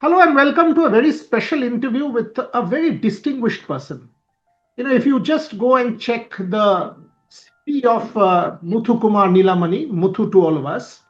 Hello and welcome to a very special interview with a very distinguished person. If you just go and check the CV of Muthukumar Neelamani, Muthu to all of us,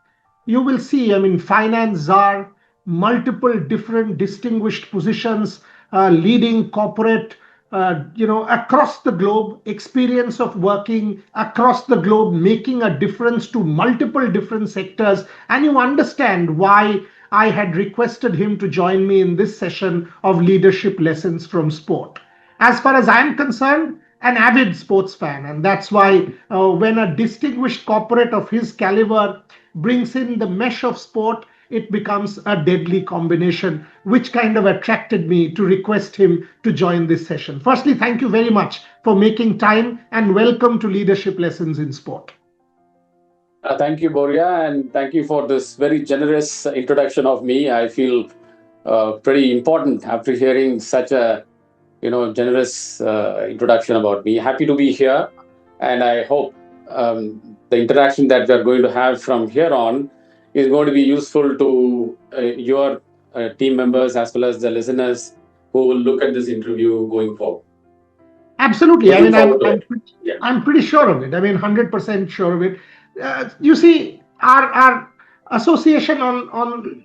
you will see, finance czar, multiple different distinguished positions, leading corporate, across the globe, experience of working across the globe, making a difference to multiple different sectors. And you understand why I had requested him to join me in this session of leadership lessons from sport. As far as I'm concerned, an avid sports fan. And that's why when a distinguished corporate of his caliber brings in the mesh of sport, it becomes a deadly combination, which kind of attracted me to request him to join this session. Firstly, thank you very much for making time and welcome to Leadership Lessons in Sport. Thank you, Boria, and thank you for this very generous introduction of me. I feel pretty important after hearing such a generous introduction about me. Happy to be here, and I hope the interaction that we are going to have from here on is going to be useful to your team members as well as the listeners who will look at this interview going forward. Absolutely. Yeah. I'm pretty sure of it. 100% sure of it. You see, our association on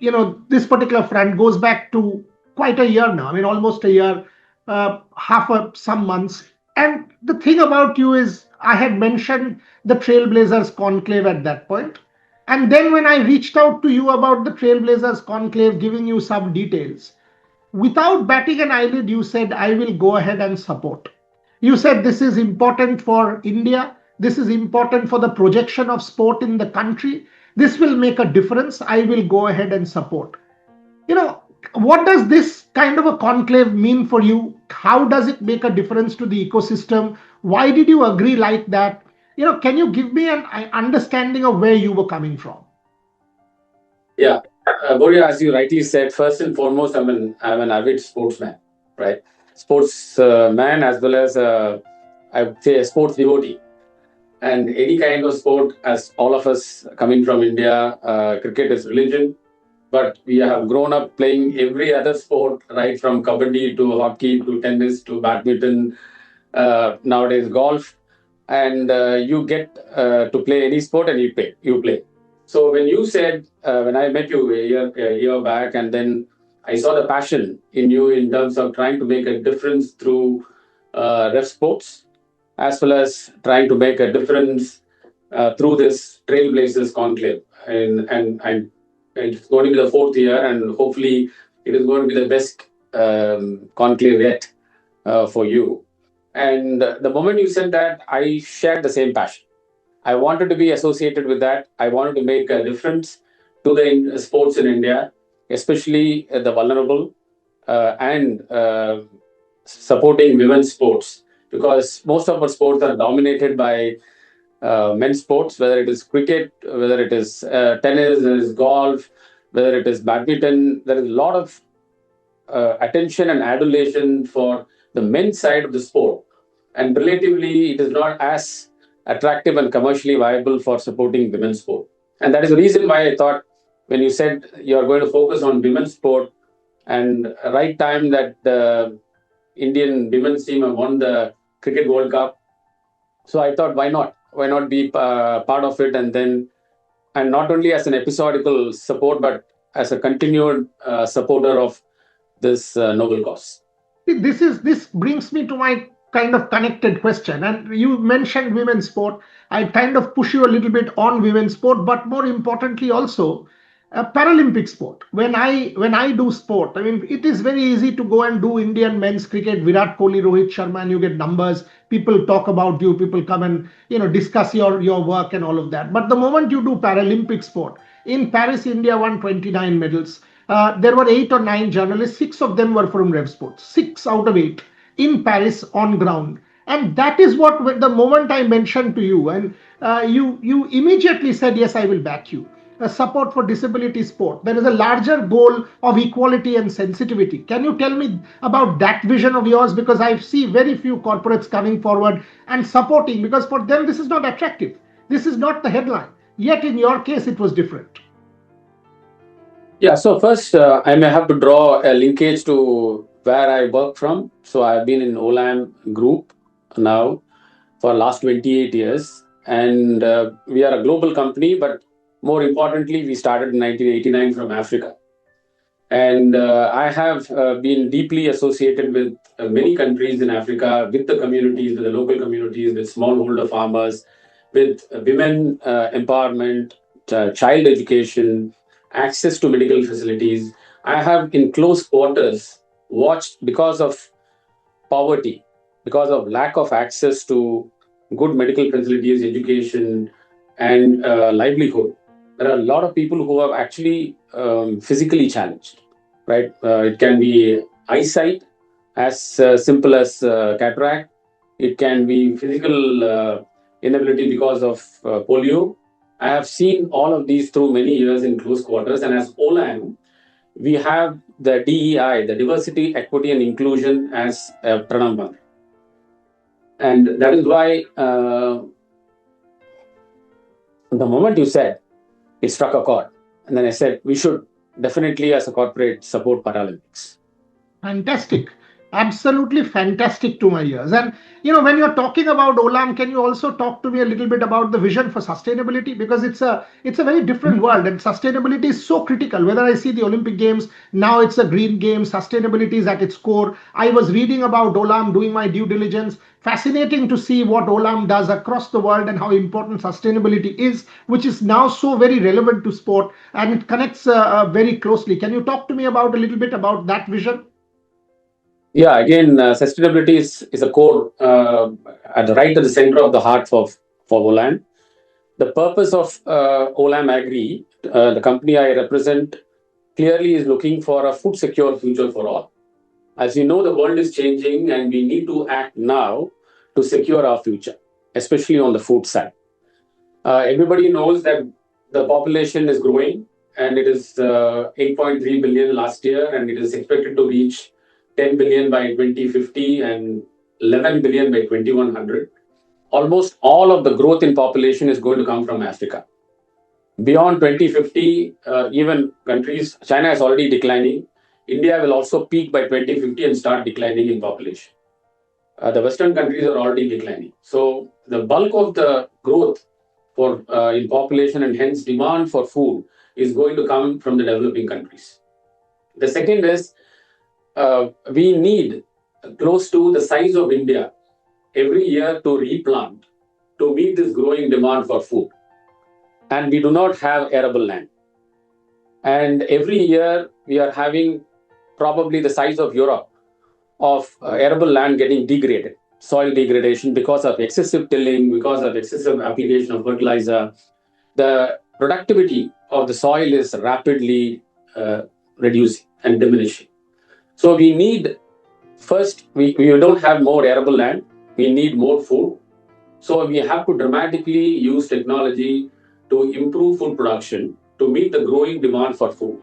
this particular front goes back to quite a year now. Almost a year, some months. And the thing about you is, I had mentioned the Trailblazers Conclave at that point. And then when I reached out to you about the Trailblazers Conclave, giving you some details, without batting an eyelid, you said, I will go ahead and support. You said this is important for India. This is important for the projection of sport in the country. This will make a difference. I will go ahead and support. What does this kind of a conclave mean for you? How does it make a difference to the ecosystem? Why did you agree like that? Can you give me an understanding of where you were coming from? Yeah, Boria, as you rightly said, first and foremost, I'm an avid sportsman, right? Sports man as well as I would say a sports devotee. And any kind of sport, as all of us coming from India, cricket is religion. But we have grown up playing every other sport, right from kabaddi to hockey to tennis to badminton, nowadays golf. And you get to play any sport and you play. So when you said, when I met you a year back, and then I saw the passion in you in terms of trying to make a difference through Revsportz, as well as trying to make a difference through this Trailblazers Conclave. And it's going to be the fourth year, and hopefully it is going to be the best conclave yet for you. And the moment you said that, I shared the same passion. I wanted to be associated with that. I wanted to make a difference to the sports in India, especially the vulnerable, and supporting women's sports, because most of our sports are dominated by men's sports, whether it is cricket, whether it is tennis, whether it is golf, whether it is badminton. There is a lot of attention and adulation for the men's side of the sport. And relatively, it is not as attractive and commercially viable for supporting women's sport. And that is the reason why I thought when you said you are going to focus on women's sport, and right time that the Indian women's team have won the Cricket World Cup. So I thought, why not? Why not be part of it, and not only as an episodical support, but as a continued supporter of this noble cause. This brings me to my kind of connected question. And you mentioned women's sport. I kind of push you a little bit on women's sport, but more importantly also Paralympic sport. When I do sport, it is very easy to go and do Indian men's cricket, Virat Kohli, Rohit Sharma, and you get numbers. People talk about you. People come and discuss your work and all of that. But the moment you do Paralympic sport, in Paris, India won 29 medals. There were 8 or 9 journalists. 6 of them were from Revsportz. 6 out of 8 in Paris on ground. And that is what the moment I mentioned to you, and you immediately said, yes, I will back you. Support for disability sport. There is a larger goal of equality and sensitivity. Can you tell me about that vision of yours? Because I see very few corporates coming forward and supporting, because for them this is not attractive. This is not the headline. Yet in your case, it was different. Yeah, so first, I may have to draw a linkage to where I work from. So I've been in Olam Group now for last 28 years, and we are a global company. But more importantly, we started in 1989 from Africa, and I have been deeply associated with many countries in Africa, with the communities, with the local communities, with smallholder farmers, with women empowerment, child education, access to medical facilities. I have in close quarters watched, because of poverty, because of lack of access to good medical facilities, education, and livelihood. There are a lot of people who are actually physically challenged, right? It can be eyesight, as simple as cataract. It can be physical inability because of polio. I have seen all of these through many years in close quarters, and as Olam, we have the DEI, the diversity, equity, and inclusion, as a pranam mantra. And that is why the moment you said, it struck a chord. And then I said, we should definitely, as a corporate, support Paralympics. Fantastic. Absolutely fantastic to my ears. And when you're talking about Olam, can you also talk to me a little bit about the vision for sustainability? Because it's a very different world, and sustainability is so critical. Whether I see the Olympic Games, now it's a green game, sustainability is at its core. I was reading about Olam, doing my due diligence. Fascinating to see what Olam does across the world and how important sustainability is, which is now so very relevant to sport, and it connects very closely. Can you talk to me about a little bit about that vision? Yeah, again, sustainability is a core at the right at the center of the heart for Olam. The purpose of Olam Agri, the company I represent, clearly is looking for a food secure future for all. As you know, the world is changing, and we need to act now to secure our future, especially on the food side. Everybody knows that the population is growing, and it is 8.3 billion last year, and it is expected to reach 10 billion by 2050 and 11 billion by 2100. Almost all of the growth in population is going to come from Africa. Beyond 2050, even countries, China is already declining. India will also peak by 2050 and start declining in population. The Western countries are already declining. So the bulk of the growth for in population, and hence demand for food, is going to come from the developing countries. The second is we need close to the size of India every year to replant to meet this growing demand for food. And we do not have arable land. And every year we are having probably the size of Europe of arable land getting degraded, soil degradation, because of excessive tilling, because of excessive application of fertilizer. The productivity of the soil is rapidly reducing and diminishing. So we need, first, we don't have more arable land, we need more food. So we have to dramatically use technology to improve food production to meet the growing demand for food.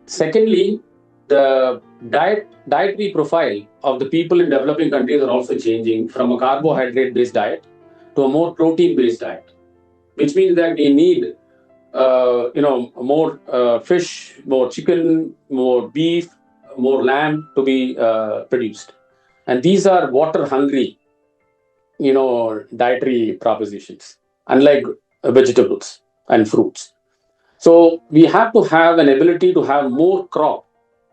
Secondly, the dietary profile of the people in developing countries are also changing from a carbohydrate based diet to a more protein based diet, which means that we need more fish, more chicken, more beef, more lamb to be produced. And these are water hungry, dietary propositions, unlike vegetables and fruits. So we have to have an ability to have more crop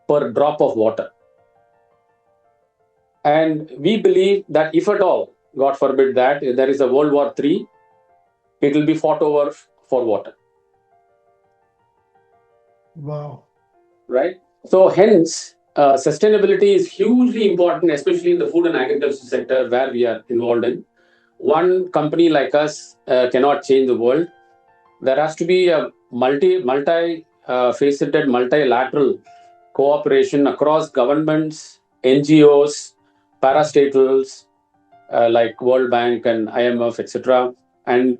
per drop of water. And we believe that if at all, God forbid, that there is a World War III, it will be fought over for water. Wow. Right? So hence, sustainability is hugely important, especially in the food and agriculture sector where we are involved in. One company like us cannot change the world. There has to be a multi-faceted, multilateral cooperation across governments, NGOs, parastatals like World Bank and IMF, etc., and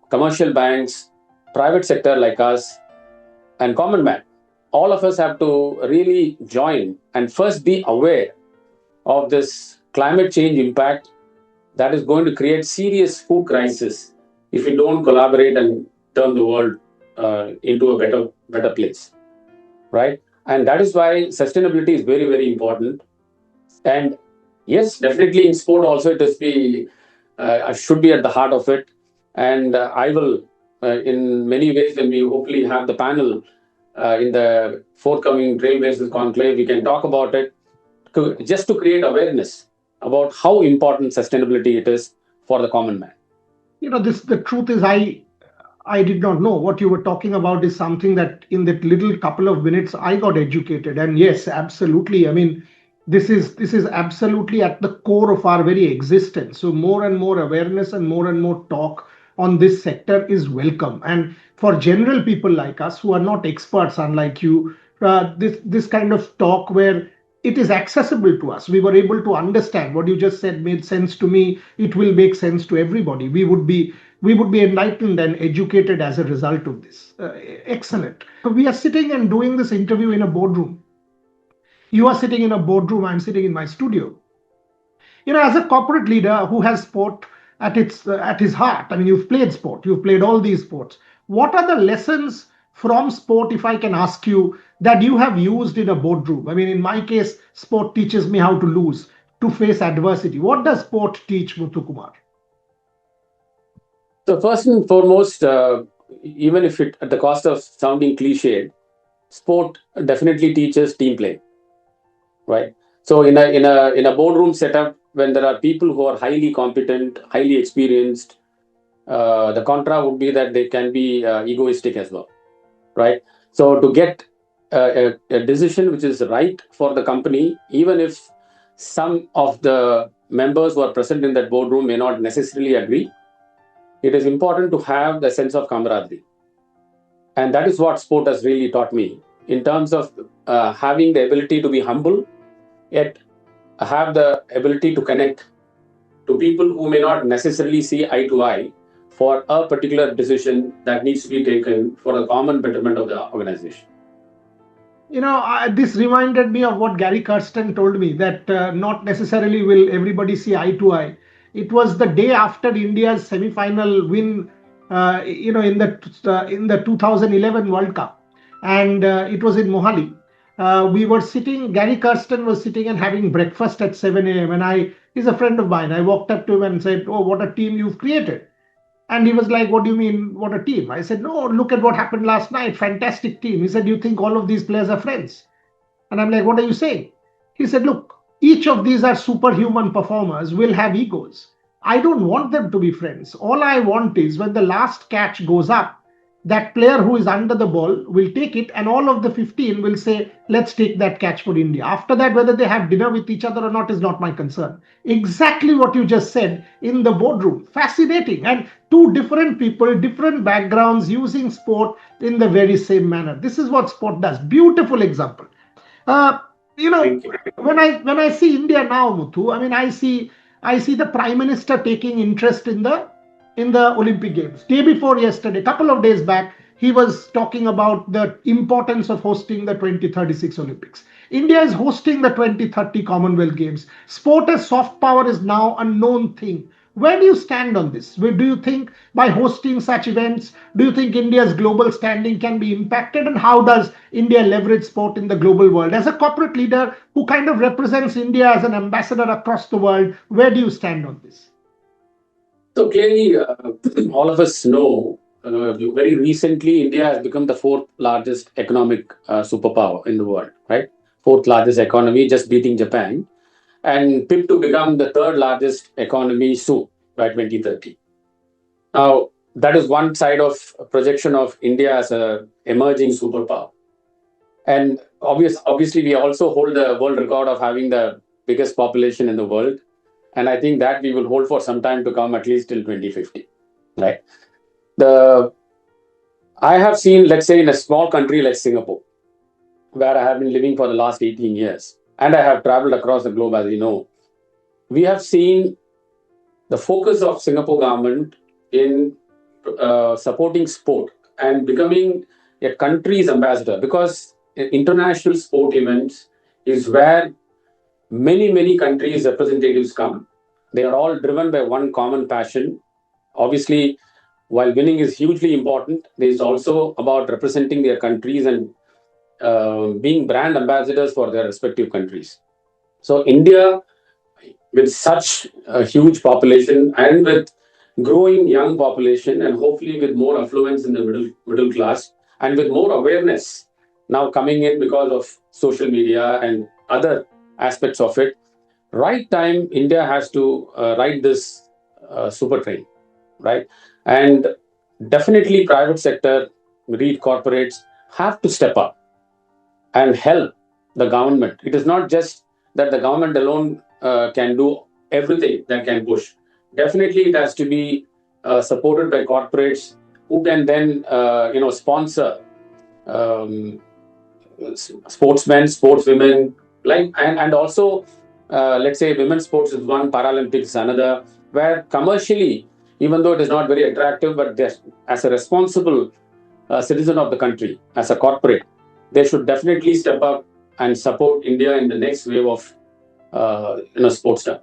commercial banks, private sector like us, and common man. All of us have to really join and first be aware of this climate change impact that is going to create serious food crisis if we don't collaborate and turn the world into a better place, right? And that is why sustainability is very, very important. And yes, definitely in sport also it is should be at the heart of it. And I will, in many ways, when we hopefully have the panel in the forthcoming Trailblazers Conclave, we can talk about it just to create awareness about how important sustainability it is for the common man. The truth is, I did not know what you were talking about is something that in that little couple of minutes I got educated. And yes, absolutely. I mean, this is absolutely at the core of our very existence. So more and more awareness and more talk on this sector is welcome. And for general people like us who are not experts, unlike you, this kind of talk where it is accessible to us, we were able to understand what you just said made sense to me. It will make sense to everybody. We would be enlightened and educated as a result of this. Excellent. So we are sitting and doing this interview in a boardroom. You are sitting in a boardroom. I'm sitting in my studio. As a corporate leader who has sport at his heart. I mean, you've played sport. You've played all these sports. What are the lessons from sport, if I can ask you, that you have used in a boardroom? I mean, in my case, sport teaches me how to lose, to face adversity. What does sport teach, Muthukumar? So first and foremost, even if it at the cost of sounding cliched, sport definitely teaches team play, right? So in a boardroom setup, when there are people who are highly competent, highly experienced, the contra would be that they can be egoistic as well, right? So to get a decision which is right for the company, even if some of the members who are present in that boardroom may not necessarily agree, it is important to have the sense of camaraderie. And that is what sport has really taught me in terms of having the ability to be humble, yet have the ability to connect to people who may not necessarily see eye to eye for a particular decision that needs to be taken for the common betterment of the organization. This reminded me of what Gary Kirsten told me, that not necessarily will everybody see eye to eye. It was the day after India's semi-final win, in the 2011 World Cup, and it was in Mohali. We were sitting. Gary Kirsten was sitting and having breakfast at 7 a.m. And he's a friend of mine. I walked up to him and said, "Oh, what a team you've created!" And he was like, "What do you mean, what a team?" I said, "No, look at what happened last night. Fantastic team." He said, "You think all of these players are friends?" And I'm like, "What are you saying?" He said, "Look, each of these are superhuman performers, will have egos. I don't want them to be friends. All I want is when the last catch goes up, that player who is under the ball will take it, and all of the 15 will say, 'Let's take that catch for India.' After that, whether they have dinner with each other or not is not my concern." Exactly what you just said in the boardroom. Fascinating. And two different people, different backgrounds, using sport in the very same manner. This is what sport does. Beautiful example. Uh, you know, Thank you. when I see India now, Muthu, I mean, I see the Prime Minister taking interest in the Olympic Games. Day before yesterday, couple of days back, he was talking about the importance of hosting the 2036 Olympics. India is hosting the 2030 Commonwealth Games. Sport as soft power is now a known thing. Where do you stand on this? Where do you think by hosting such events, do you think India's global standing can be impacted? And how does India leverage sport in the global world? As a corporate leader who kind of represents India as an ambassador across the world, where do you stand on this? So clearly, all of us know very recently India has become the fourth largest economic superpower in the world, right? Fourth largest economy, just beating Japan, and pipped to become the third largest economy soon by 2030. Now, that is one side of projection of India as a emerging superpower. And obviously, we also hold the world record of having the biggest population in the world. And I think that we will hold for some time to come, at least till 2050. Right. The I have seen, let's say, in a small country like Singapore, where I have been living for the last 18 years, and I have traveled across the globe, as you know, we have seen the focus of Singapore government in supporting sport and becoming a country's ambassador, because international sport events is where many countries representatives come. They are all driven by one common passion. Obviously, while winning is hugely important, it is also about representing their countries and being brand ambassadors for their respective countries. So India, with such a huge population and with growing young population, and hopefully with more affluence in the middle class, and with more awareness now coming in because of social media and other aspects of it, right time India has to ride this super train, right? And definitely private sector, read corporates, have to step up and help the government. It is not just that the government alone can do everything that can push. Definitely, it has to be supported by corporates who can then, sponsor um, sportsmen, sportswomen, and also, let's say, women's sports is one, Paralympics another, where commercially, even though it is not very attractive, but as a responsible citizen of the country, as a corporate, they should definitely step up and support India in the next wave of sports stuff.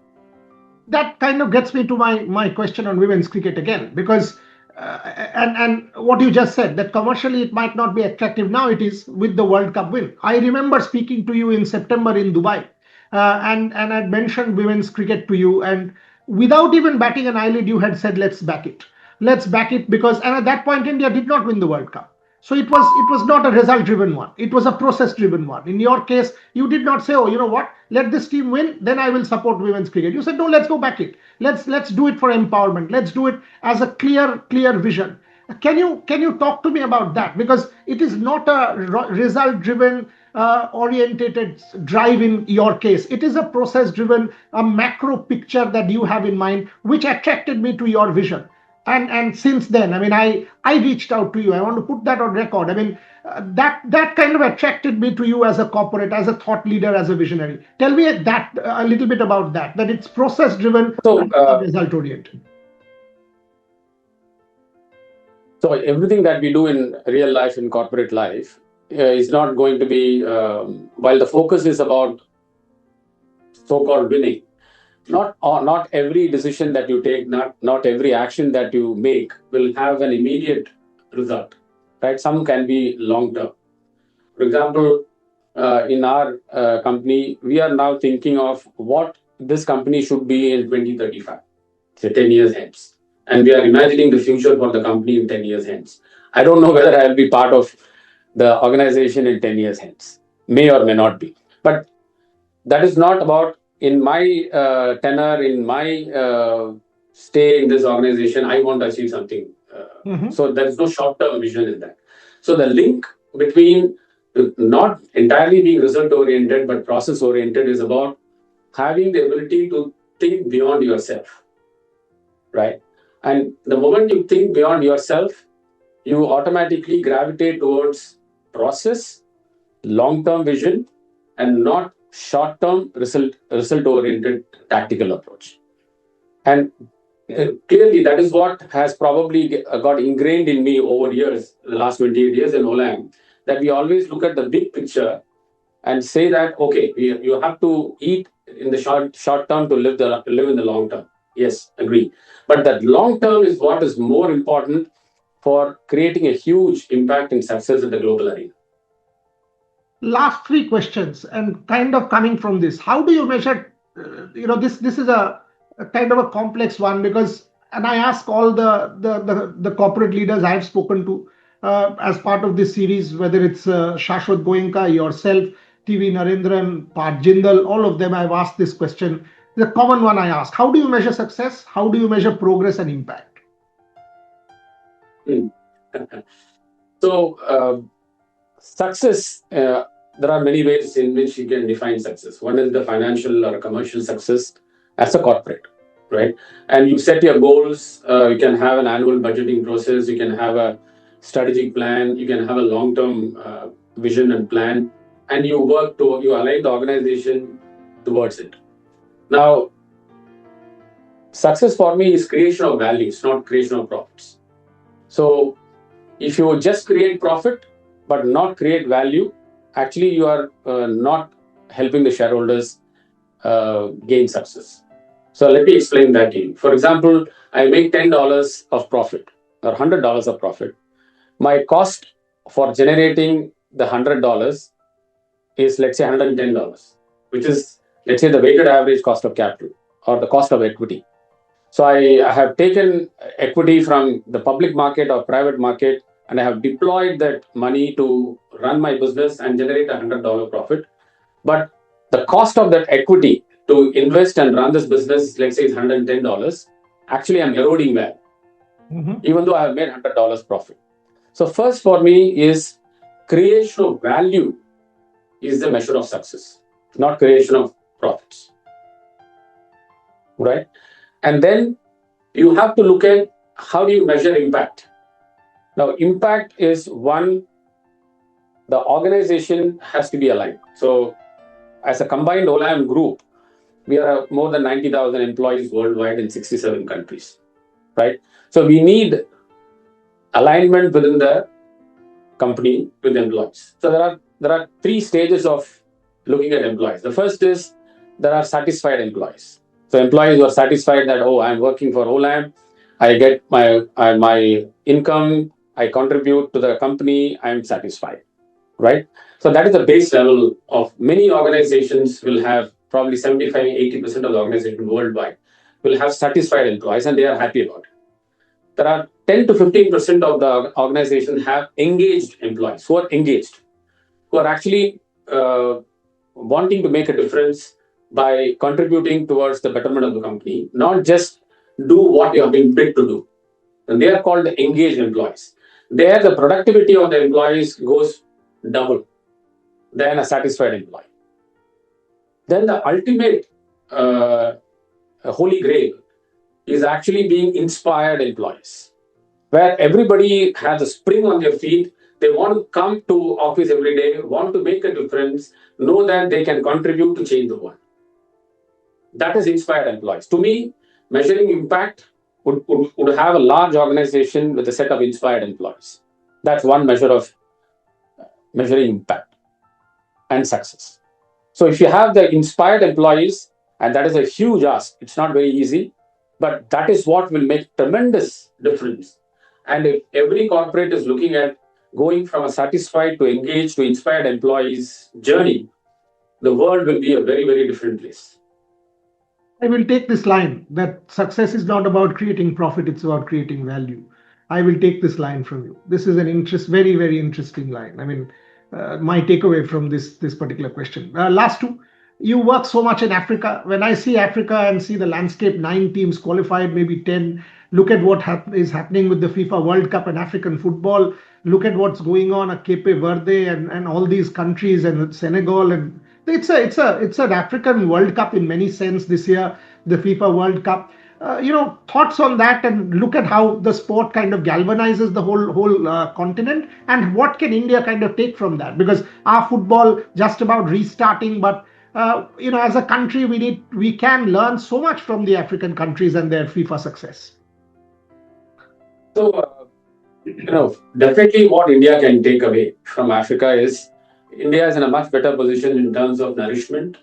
That kind of gets me to my question on women's cricket again, because and what you just said, that commercially it might not be attractive. Now it is, with the World Cup win. I remember speaking to you in September in Dubai, and I'd mentioned women's cricket to you, and without even batting an eyelid, you had said, let's back it, because, and at that point India did not win the World Cup. So it was not a result driven one, it was a process driven one. In your case, you did not say, oh, you know what, let this team win, then I will support women's cricket. You said, no, let's go back it, let's do it for empowerment, let's do it as a clear vision. Can you talk to me about that? Because it is not a result driven orientated drive in your case. It is a process driven, a macro picture that you have in mind, which attracted me to your vision. And since then, I mean, I reached out to you. I want to put that on record. I mean, that kind of attracted me to you as a corporate, as a thought leader, as a visionary. Tell me that a little bit about that it's process driven, So, result oriented. So everything that we do in real life, in corporate life, is not going to be, while the focus is about so-called winning, not every decision that you take, not every action that you make will have an immediate result, right? Some can be long-term. For example, in our company, we are now thinking of what this company should be in 2035, so 10 years hence. And we are imagining the future for the company in 10 years hence. I don't know whether I will be part of the organization in 10 years hence. May or may not be. But that is not about, in my tenure, in my stay in this organization, I want to achieve something. So there is no short-term vision in that. So the link between not entirely being result-oriented, but process-oriented is about having the ability to think beyond yourself, right? And the moment you think beyond yourself, you automatically gravitate towards process, long-term vision, and not short-term result-oriented tactical approach. And clearly, that is what has probably got ingrained in me over years, the last 28 years in Olam, that we always look at the big picture and say that, okay, you have to eat in the short term to live in the long term. Yes, agree. But that long term is what is more important for creating a huge impact and success in the global arena. Last three questions, and kind of coming from this, how do you measure, this is a kind of a complex one, because, and I ask all the corporate leaders I've spoken to as part of this series, whether it's Shashwat Goenka, yourself, TV Narendran, Pat Jindal, all of them, I've asked this question. The common one I ask: how do you measure success? How do you measure progress and impact? So, success, there are many ways in which you can define success. One is the financial or commercial success as a corporate, right? And you set your goals, you can have an annual budgeting process, you can have a strategic plan, you can have a long-term vision and plan, and you align the organization towards it. Now, success for me is creation of values, not creation of profits. So if you just create profit but not create value, actually you are not helping the shareholders gain success. So let me explain that to you. For example, I make $10 of profit. or $100 of profit, my cost for generating the $100 is, let's say, $110, which is, let's say, the weighted average cost of capital or the cost of equity. So I have taken equity from the public market or private market, and I have deployed that money to run my business and generate a $100 profit. But the cost of that equity to invest and run this business, let's say, is $110. Actually, I'm eroding value, even though I have made $100 profit. So first for me is creation of value is the measure of success, not creation of profits. Right? And then you have to look at how do you measure impact. Now, impact is one, the organization has to be aligned. So as a combined Olam group, we are more than 90,000 employees worldwide in 67 countries, right? So we need alignment within the company with employees. So there are three stages of looking at employees. The first is there are satisfied employees. So employees who are satisfied that, oh, I'm working for Olam, I get my income, I contribute to the company, I'm satisfied, right? So that is the base level of many organizations will have probably 75, 80% of the organization worldwide will have satisfied employees and they are happy about it. There are 10 to 15% of the organization have engaged employees who are engaged, who are actually wanting to make a difference by contributing towards the betterment of the company, not just do what you have been paid to do. And they are called the engaged employees. There, the productivity of the employees goes double than a satisfied employee. Then the ultimate holy grail is actually being inspired employees, where everybody has a spring on their feet. They want to come to office every day, want to make a difference, know that they can contribute to change the world. That is inspired employees. To me, measuring impact would have a large organization with a set of inspired employees. That's one measure of measuring impact and success. So if you have the inspired employees, and that is a huge ask, it's not very easy, but that is what will make tremendous difference. And if every corporate is looking at going from a satisfied to engaged to inspired employees journey, the world will be a very, very different place. I will take this line that success is not about creating profit, it's about creating value. I will take this line from you. This is an very, very interesting line. I mean, my takeaway from this particular question. Last two, you work so much in Africa. When I see Africa and see the landscape, 9 teams qualified, maybe 10. Look at what is happening with the FIFA World Cup and African football. Look at what's going on at Cape Verde and all these countries and Senegal, and it's an African World Cup in many sense this year, the FIFA World Cup. Thoughts on that, and look at how the sport kind of galvanizes the whole continent, and what can India kind of take from that? Because our football just about restarting, but as a country, we can learn so much from the African countries and their FIFA success. So, definitely what India can take away from Africa is India is in a much better position in terms of nourishment,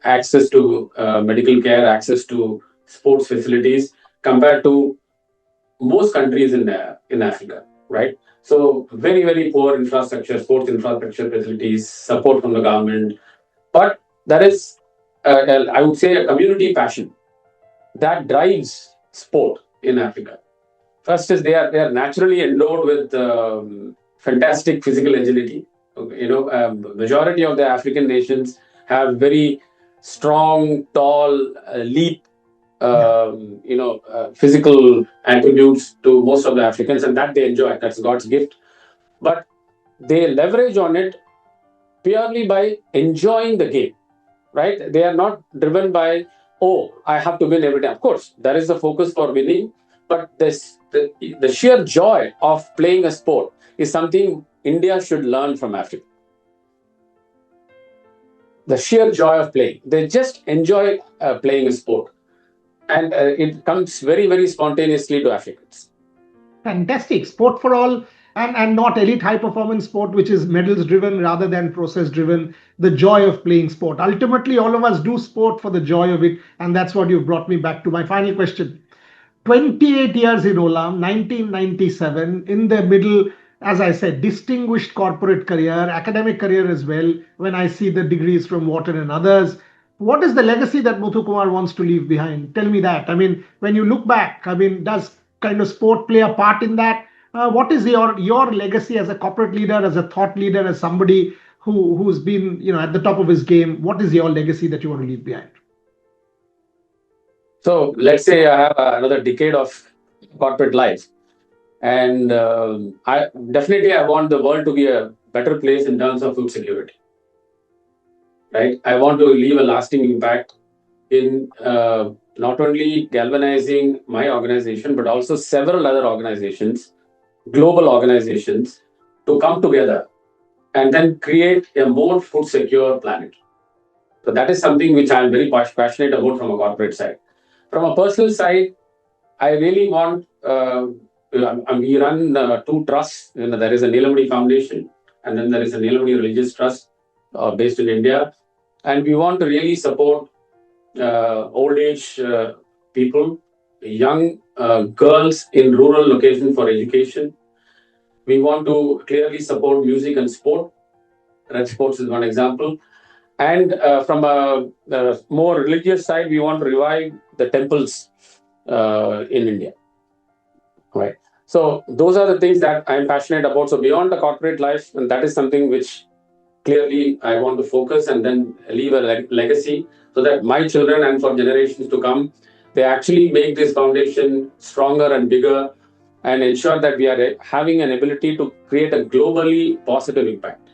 access to medical care, access to sports facilities compared to most countries in Africa, right? So very, very poor infrastructure, sports infrastructure facilities, support from the government. But there is, I would say, a community passion that drives sport in Africa. First is they are naturally endowed with fantastic physical agility. Majority of the African nations have very strong, tall, leap, physical attributes to most of the Africans, and that they enjoy. That's God's gift. But they leverage on it purely by enjoying the game, right? They are not driven by, I have to win every time. Of course, there is a focus for winning, but the sheer joy of playing a sport is something India should learn from Africa. The sheer joy of playing. They just enjoy playing a sport. And it comes very, very spontaneously to Africans. Fantastic. Sport for all, and not elite high performance sport, which is medals driven rather than process driven. The joy of playing sport. Ultimately, all of us do sport for the joy of it. And that's what you've brought me back to my final question. 28 years in Olam, 1997, in the middle, as I said, distinguished corporate career, academic career as well, when I see the degrees from Wharton and others. What is the legacy that Muthukumar wants to leave behind? Tell me that. I mean, when you look back, I mean, does kind of sport play a part in that? What is your legacy as a corporate leader, as a thought leader, as somebody who's been at the top of his game? What is your legacy that you want to leave behind? So let's say I have another decade of corporate life, and I want the world to be a better place in terms of food security. Right, I want to leave a lasting impact in not only galvanizing my organization but also several other organizations, global organizations, to come together and then create a more food secure planet. So that is something which I'm very passionate about from a corporate side. From a personal side, I really want. We run two trusts. There is a Neelamani Foundation, and then there is a Neelamani Religious Trust based in India, and we want to really support old age people, young girls in rural locations for education. We want to clearly support music and sport. Revsportz is one example. And from a more religious side, we want to revive the temples in India. Right. So those are the things that I'm passionate about. So beyond the corporate life, and that is something which clearly I want to focus and then leave a legacy so that my children and for generations to come, they actually make this foundation stronger and bigger and ensure that we are having an ability to create a globally positive impact.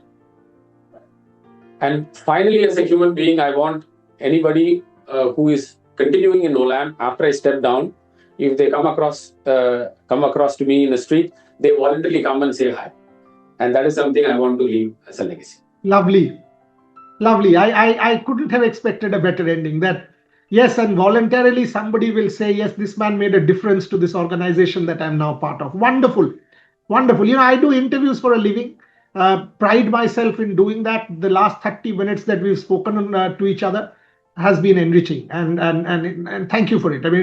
And finally, as a human being, I want anybody who is continuing in Olam after I step down, if they come across to me in the street, they voluntarily come and say hi. And that is something I want to leave as a legacy. Lovely. Lovely. I couldn't have expected a better ending. That, yes, and voluntarily somebody will say, yes, this man made a difference to this organization that I'm now part of. Wonderful. Wonderful. I do interviews for a living. Pride myself in doing that. The last 30 minutes that we've spoken to each other has been enriching, and thank you for it. I mean,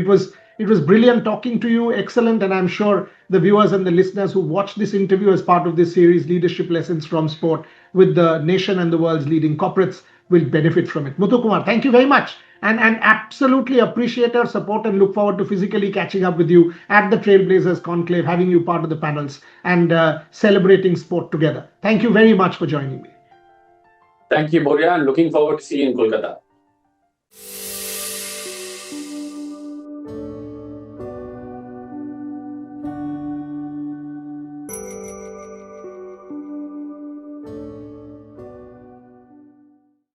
it was brilliant talking to you, excellent, and I'm sure the viewers and the listeners who watch this interview as part of this series, Leadership Lessons from Sport, with the nation and the world's leading corporates, will benefit from it. Muthukumar, thank you very much, and absolutely appreciate your support and look forward to physically catching up with you at the Trailblazers Conclave, having you part of the panels and celebrating sport together. Thank you very much for joining me. Thank you, Boria, and looking forward to seeing you in Kolkata.